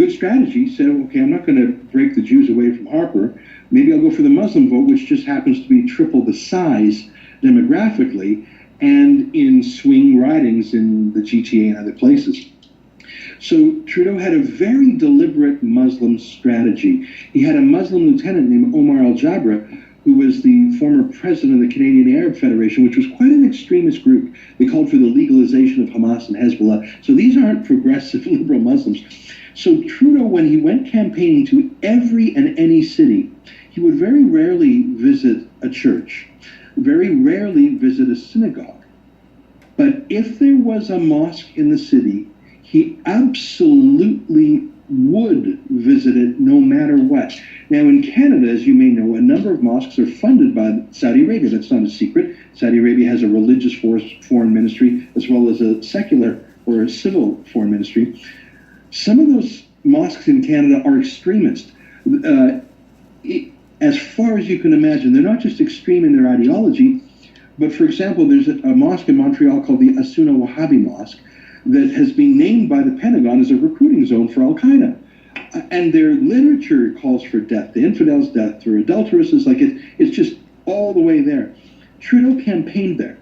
good strategy. He said, okay, I'm not going to break the Jews away from Harper. Maybe I'll go for the Muslim vote, which just happens to be triple the size demographically and in swing ridings in the GTA and other places. So Trudeau had a very deliberate Muslim strategy. He had a Muslim lieutenant named Omar al-Jabra, who was the former president of the Canadian Arab Federation, which was quite an extremist group. They called for the legalization of Hamas and Hezbollah. So these aren't progressive liberal Muslims. So Trudeau, when he went campaigning to every and any city, he would very rarely visit a church, very rarely visit a synagogue. But if there was a mosque in the city, he absolutely would visit it no matter what. Now, in Canada, as you may know, a number of mosques are funded by Saudi Arabia. That's not a secret. Saudi Arabia has a religious foreign ministry as well as a secular or a civil foreign ministry. Some of those mosques in Canada are extremist. As far as you can imagine, they're not just extreme in their ideology, but for example, there's a mosque in Montreal called the Asuna Wahhabi Mosque that has been named by the Pentagon as a recruiting zone for Al-Qaeda. And their literature calls for death to infidels, death to adulteresses, it's just all the way there. Trudeau campaigned there.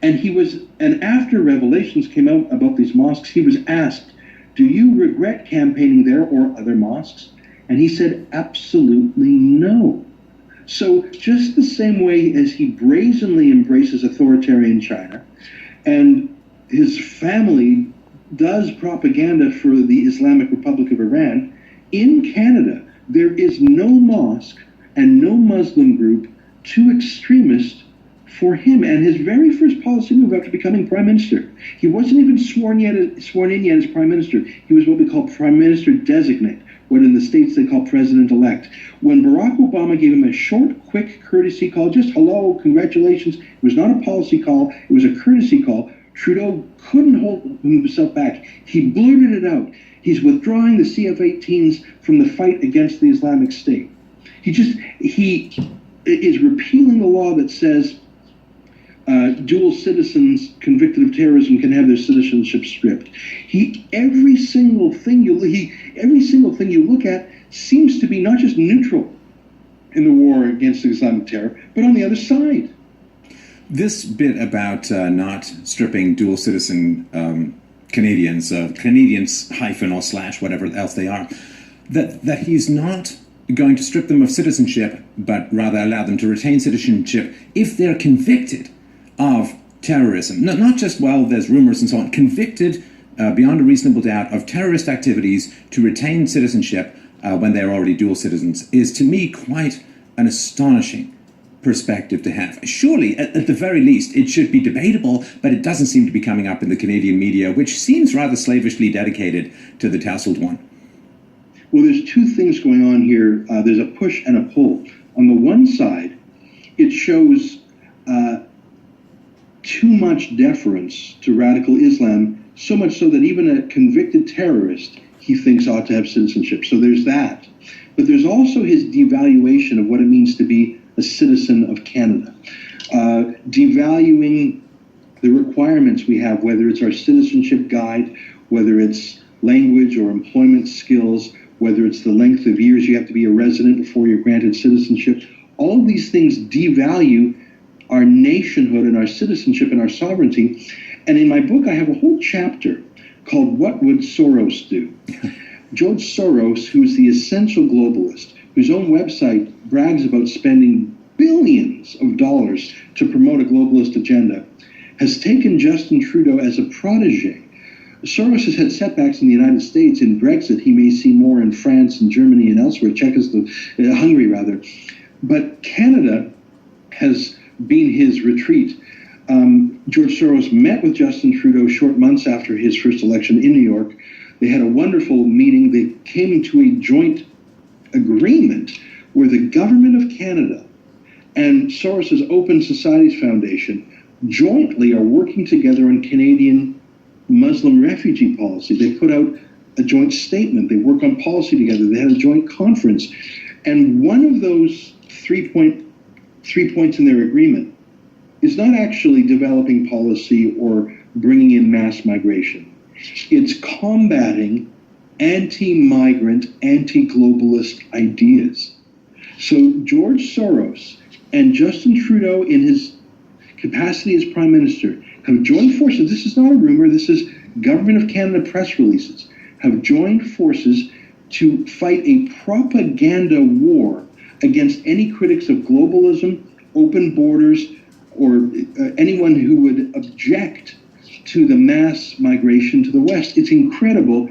And after revelations came out about these mosques, he was asked, do you regret campaigning there or other mosques? And he said, absolutely no. So just the same way as he brazenly embraces authoritarian China, and his family does propaganda for the Islamic Republic of Iran, in Canada, there is no mosque and no Muslim group too extremist for him. And his very first policy move after becoming prime minister, he wasn't even sworn in yet as prime minister. He was what we call prime minister designate, what in the States they call president-elect. When Barack Obama gave him a short, quick courtesy call, just hello, congratulations, it was not a policy call, it was a courtesy call, Trudeau couldn't hold himself back. He blurted it out. He's withdrawing the CF-18s from the fight against the Islamic State. He is repealing the law that says dual citizens convicted of terrorism can have their citizenship stripped. Every single thing you look at seems to be not just neutral in the war against Islamic terror, but on the other side. This bit about not stripping dual citizen Canadians, Canadians hyphen or slash, whatever else they are, that he's not going to strip them of citizenship, but rather allow them to retain citizenship if they're convicted of terrorism. Not just while there's rumors and so on, convicted beyond a reasonable doubt of terrorist activities to retain citizenship when they're already dual citizens is, to me, quite an astonishing perspective to have. Surely, at the very least, it should be debatable, but it doesn't seem to be coming up in the Canadian media, which seems rather slavishly dedicated to the tousled one. Well, there's two things going on here. There's a push and a pull. On the one side, it shows too much deference to radical Islam, so much so that even a convicted terrorist he thinks ought to have citizenship. So there's that. But there's also his devaluation of what it means to be a citizen of Canada, devaluing the requirements we have, whether it's our citizenship guide, whether it's language or employment skills, whether it's the length of years you have to be a resident before you're granted citizenship. All of these things devalue our nationhood and our citizenship and our sovereignty. And in my book, I have a whole chapter called What Would Soros Do? George Soros, who's the essential globalist, whose own website brags about spending billions of dollars to promote a globalist agenda, has taken Justin Trudeau as a protege. Soros has had setbacks in the United States. In Brexit, he may see more in France and Germany and elsewhere, Hungary rather. But Canada has been his retreat. George Soros met with Justin Trudeau short months after his first election in New York. They had a wonderful meeting. They came into a joint agreement where the government of Canada and Soros's Open Societies Foundation jointly are working together on Canadian Muslim refugee policy. They put out a joint statement. They work on policy together. They had a joint conference. And one of those three points in their agreement is not actually developing policy or bringing in mass migration. It's combating anti-migrant, anti-globalist ideas. So George Soros and Justin Trudeau, in his capacity as Prime Minister, have joined forces. This is not a rumor, this is Government of Canada press releases, have joined forces to fight a propaganda war against any critics of globalism, open borders, or anyone who would object to the mass migration to the West. It's incredible.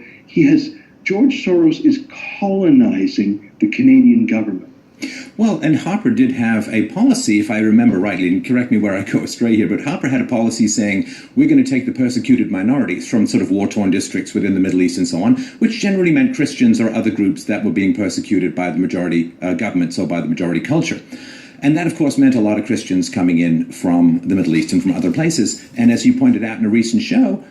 George Soros is colonizing the Canadian government. Well, and Harper did have a policy, if I remember rightly, and correct me where I go astray here, but Harper had a policy saying we're going to take the persecuted minorities from sort of war-torn districts within the Middle East and so on, which generally meant Christians or other groups that were being persecuted by the majority governments or by the majority culture. And that, of course, meant a lot of Christians coming in from the Middle East and from other places. And as you pointed out in a recent show,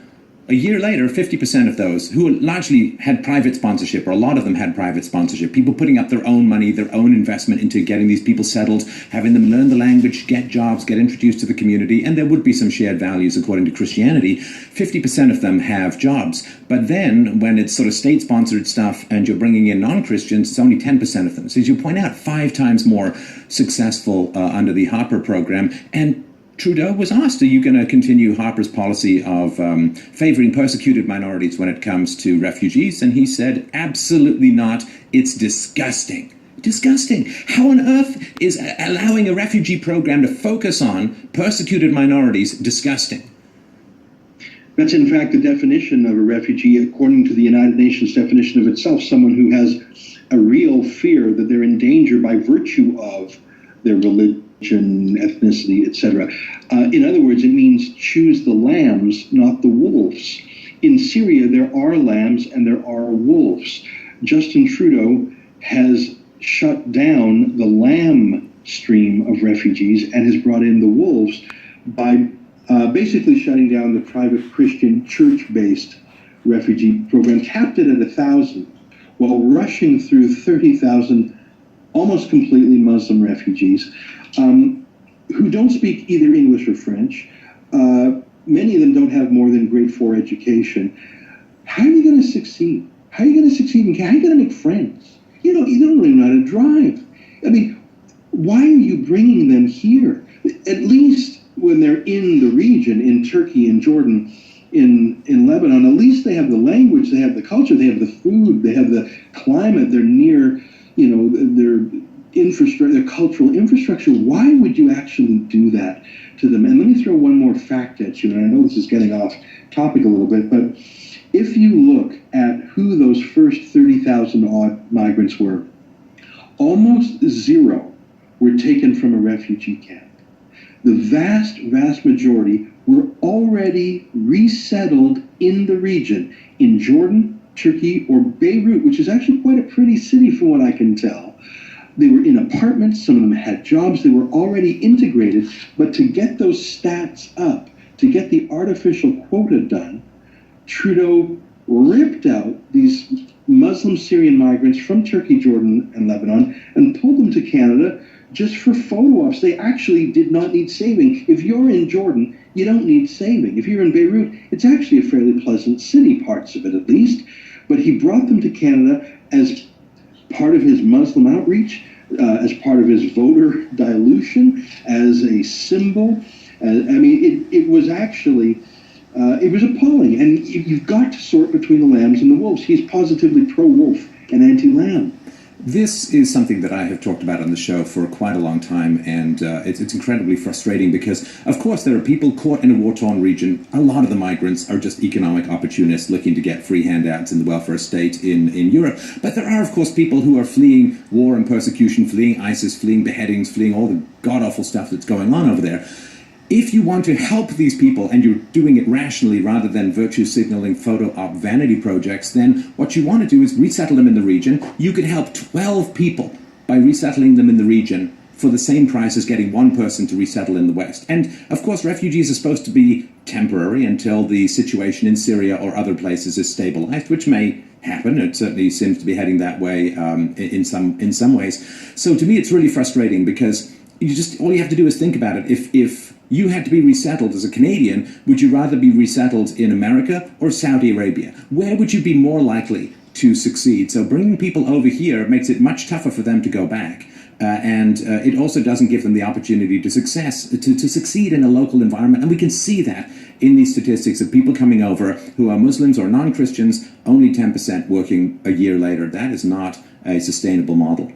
a year later, 50% of those who largely had private sponsorship, or a lot of them had private sponsorship, people putting up their own money, their own investment into getting these people settled, having them learn the language, get jobs, get introduced to the community, and there would be some shared values according to Christianity. 50% of them have jobs. But then when it's sort of state-sponsored stuff and you're bringing in non-Christians, it's only 10% of them. So as you point out, 5 times more successful under the Harper program. And Trudeau was asked, are you going to continue Harper's policy of favoring persecuted minorities when it comes to refugees? And he said, absolutely not. It's disgusting. Disgusting. How on earth is allowing a refugee program to focus on persecuted minorities disgusting? That's in fact the definition of a refugee according to the United Nations definition of itself, someone who has a real fear that they're in danger by virtue of their religion, ethnicity, etc. In other words, it means choose the lambs, not the wolves. In Syria, there are lambs and there are wolves. Justin Trudeau has shut down the lamb stream of refugees and has brought in the wolves by basically shutting down the private Christian church-based refugee program, capped it at 1,000, while rushing through 30,000 almost completely Muslim refugees who don't speak either English or French. Many of them don't have more than grade 4 education. How are you going to succeed? How are you going to succeed? How are you going to make friends? You don't even know how to drive. I mean, why are you bringing them here? At least when they're in the region, in Turkey, in Jordan, in Lebanon, at least they have the language, they have the culture, they have the food, they have the climate, they're near, their infrastructure, their cultural infrastructure. Why would you actually do that to them? And let me throw one more fact at you, and I know this is getting off topic a little bit, but if you look at who those first 30,000 odd migrants were, almost zero were taken from a refugee camp. The vast, vast majority were already resettled in the region, in Jordan, Turkey, or Beirut, which is actually quite a pretty city from what I can tell. They were in apartments, some of them had jobs, they were already integrated, but to get those stats up, to get the artificial quota done, Trudeau ripped out these Muslim Syrian migrants from Turkey, Jordan, and Lebanon and pulled them to Canada just for photo ops. They actually did not need saving. If you're in Jordan, you don't need saving. If you're in Beirut, it's actually a fairly pleasant city, parts of it at least. But he brought them to Canada as part of his Muslim outreach, as part of his voter dilution, as a symbol. It was actually, it was appalling. And you've got to sort between the lambs and the wolves. He's positively pro-wolf and anti-lamb. This is something that I have talked about on the show for quite a long time, and it's incredibly frustrating because, of course, there are people caught in a war-torn region. A lot of the migrants are just economic opportunists looking to get free handouts in the welfare state in Europe. But there are, of course, people who are fleeing war and persecution, fleeing ISIS, fleeing beheadings, fleeing all the god-awful stuff that's going on over there. If you want to help these people and you're doing it rationally rather than virtue signaling photo op vanity projects, then what you want to do is resettle them in the region. You could help 12 people by resettling them in the region for the same price as getting one person to resettle in the West. And of course, refugees are supposed to be temporary until the situation in Syria or other places is stabilized, which may happen. It certainly seems to be heading that way in some ways. So to me, it's really frustrating because all you have to do is think about it. If you had to be resettled as a Canadian, would you rather be resettled in America or Saudi Arabia? Where would you be more likely to succeed. So bringing people over here makes it much tougher for them to go back. And it also doesn't give them the opportunity to succeed in a local environment. And we can see that in these statistics of people coming over who are Muslims or non-Christians, only 10% working a year later. That is not a sustainable model.